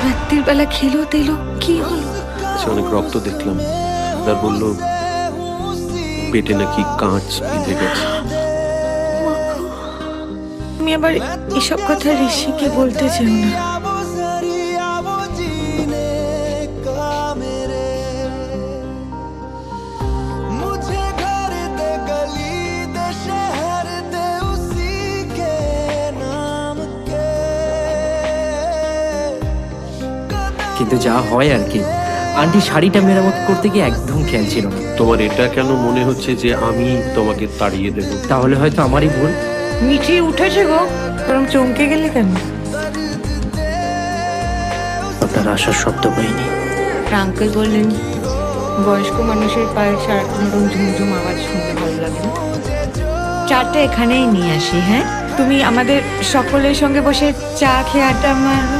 রাত্রির বেলা খেলো তেলো কি হলো? অনেক রক্ত দেখলাম, তার বললো পেটে নাকি কাঁচ বিঁধে গেছে। আমি আবার এসব কথা ঋষিকে বলতে চাই না। কিন্তু যা হয় আর কি, আন্টি শাড়িটা মেরামত করতে গিয়ে একদম খেয়াল ছিল না। তোমার এটা কেন মনে হচ্ছে যে আমি তোমাকে তাড়িয়ে দেব? তাহলে হয়তো আমারই ভুল। মিঠি উঠেছে গো, বরং চমকে গেলে কেন? আপনার আসার শব্দ পাইনি। আঙ্কেল বললেন বয়স্ক মানুষের পায়ে সারাক্ষণ এরকম ঝুমঝুম আওয়াজ শুনতে ভালো লাগে না। চাটা এখানেই নিয়ে আসি, হ্যাঁ? তুমি আমাদের সকলের সঙ্গে বসে চা খেয়ে আড্ডা মারো।